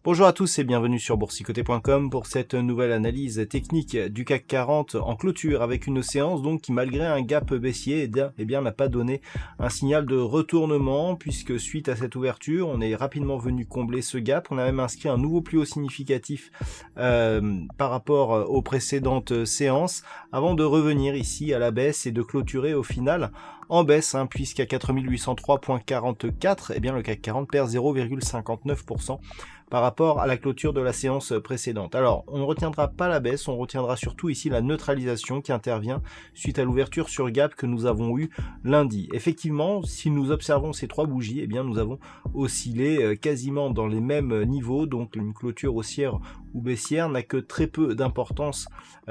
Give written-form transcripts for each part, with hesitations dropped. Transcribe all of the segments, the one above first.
Bonjour à tous et bienvenue sur boursicoté.com pour cette nouvelle analyse technique du CAC 40 en clôture avec une séance donc qui malgré un gap baissier n'a pas donné un signal de retournement puisque suite à cette ouverture on est rapidement venu combler ce gap. On a même inscrit un nouveau plus haut significatif par rapport aux précédentes séances avant de revenir ici à la baisse et de clôturer au final en baisse, puisqu'à 4803.44, le CAC 40 perd 0,59% par rapport à la clôture de la séance précédente. Alors, on ne retiendra pas la baisse, on retiendra surtout ici la neutralisation qui intervient suite à l'ouverture sur gap que nous avons eu lundi. Effectivement, si nous observons ces trois bougies, nous avons oscillé quasiment dans les mêmes niveaux, donc une clôture haussière ou baissière n'a que très peu d'importance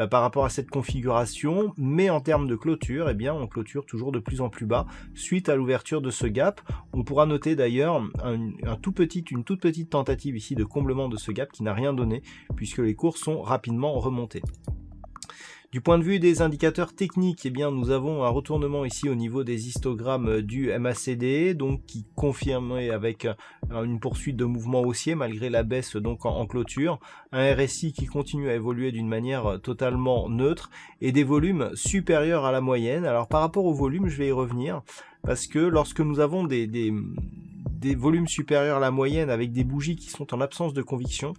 par rapport à cette configuration, mais en termes de clôture, on clôture toujours de plus en plus bas suite à l'ouverture de ce gap. On pourra noter d'ailleurs une toute petite tentative ici de comblement de ce gap qui n'a rien donné puisque les cours sont rapidement remontés. Du point de vue des indicateurs techniques, nous avons un retournement ici au niveau des histogrammes du MACD, donc qui confirmait avec une poursuite de mouvement haussier malgré la baisse donc en clôture, un RSI qui continue à évoluer d'une manière totalement neutre et des volumes supérieurs à la moyenne. Alors par rapport au volume, je vais y revenir parce que lorsque nous avons des volumes supérieurs à la moyenne avec des bougies qui sont en absence de conviction,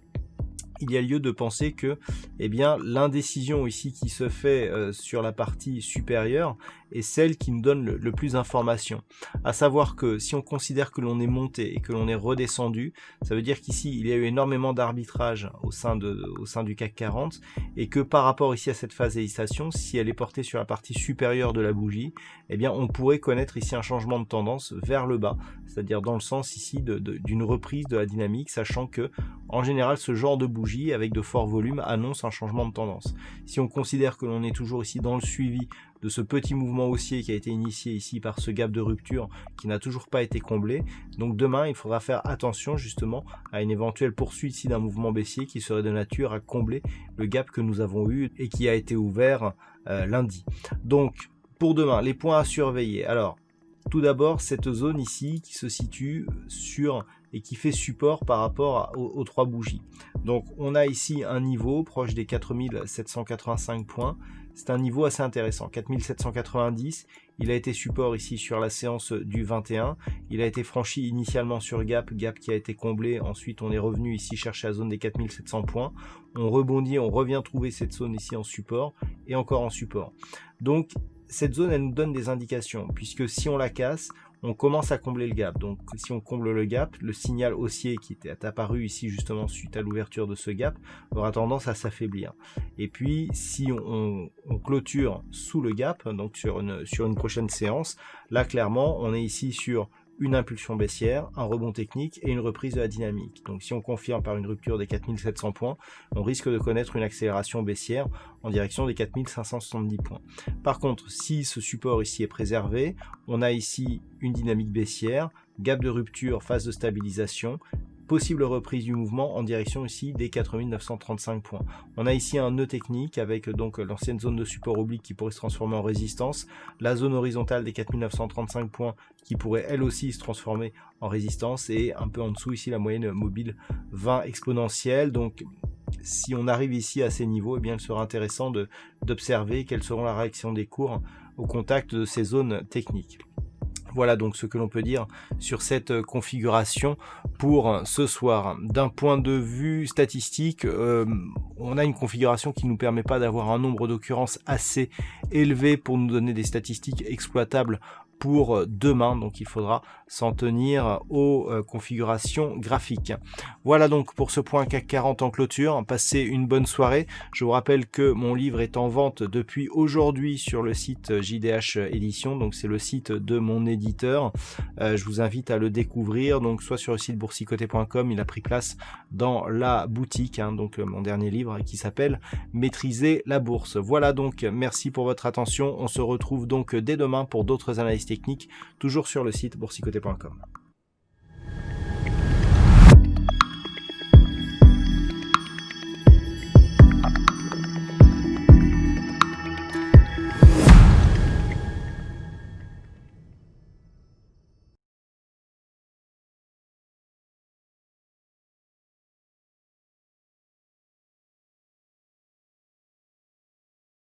il y a lieu de penser que l'indécision ici qui se fait sur la partie supérieure est celle qui nous donne le plus d'informations. À savoir que si on considère que l'on est monté et que l'on est redescendu, ça veut dire qu'ici il y a eu énormément d'arbitrage au sein du CAC 40 et que par rapport ici à cette phase d'hésitation, si elle est portée sur la partie supérieure de la bougie, on pourrait connaître ici un changement de tendance vers le bas, c'est-à-dire dans le sens ici d'une reprise de la dynamique, sachant que en général ce genre de bougie avec de forts volumes annonce un changement de tendance. Si on considère que l'on est toujours ici dans le suivi de ce petit mouvement haussier qui a été initié ici par ce gap de rupture qui n'a toujours pas été comblé, donc demain il faudra faire attention justement à une éventuelle poursuite ici d'un mouvement baissier qui serait de nature à combler le gap que nous avons eu et qui a été ouvert lundi. Donc pour demain, les points à surveiller. Alors tout d'abord cette zone ici qui se situe sur et qui fait support par rapport aux trois bougies. Donc on a ici un niveau proche des 4785 points, c'est un niveau assez intéressant, 4790, il a été support ici sur la séance du 21, il a été franchi initialement sur gap qui a été comblé, ensuite on est revenu ici chercher la zone des 4700 points, on rebondit, on revient trouver cette zone ici en support et encore en support. Donc cette zone elle nous donne des indications puisque si on la casse, on commence à combler le gap. Donc si on comble le gap, le signal haussier qui était apparu ici justement suite à l'ouverture de ce gap aura tendance à s'affaiblir. Et puis si on clôture sous le gap, donc sur une prochaine séance, là clairement on est ici sur une impulsion baissière, un rebond technique et une reprise de la dynamique. Donc si on confirme par une rupture des 4700 points, on risque de connaître une accélération baissière en direction des 4570 points. Par contre, si ce support ici est préservé, on a ici une dynamique baissière, gap de rupture, phase de stabilisation, possible reprise du mouvement en direction ici des 4935 points. On a ici un nœud technique avec donc l'ancienne zone de support oblique qui pourrait se transformer en résistance, la zone horizontale des 4935 points qui pourrait elle aussi se transformer en résistance et un peu en dessous ici la moyenne mobile 20 exponentielle. Donc si on arrive ici à ces niveaux, il sera intéressant d'observer quelles seront la réaction des cours au contact de ces zones techniques. Voilà donc ce que l'on peut dire sur cette configuration pour ce soir. D'un point de vue statistique, on a une configuration qui ne nous permet pas d'avoir un nombre d'occurrences assez élevé pour nous donner des statistiques exploitables pour demain, donc il faudra s'en tenir aux configurations graphiques. Voilà donc pour ce point CAC 40 en clôture. Passez une bonne soirée. Je vous rappelle que mon livre est en vente depuis aujourd'hui sur le site JDH Édition, donc c'est le site de mon éditeur. Je vous invite à le découvrir, donc soit sur le site boursicoté.com, il a pris place dans la boutique, donc mon dernier livre qui s'appelle Maîtriser la bourse. Voilà donc, merci pour votre attention. On se retrouve donc dès demain pour d'autres analyses techniques, toujours sur le site boursicoté.com.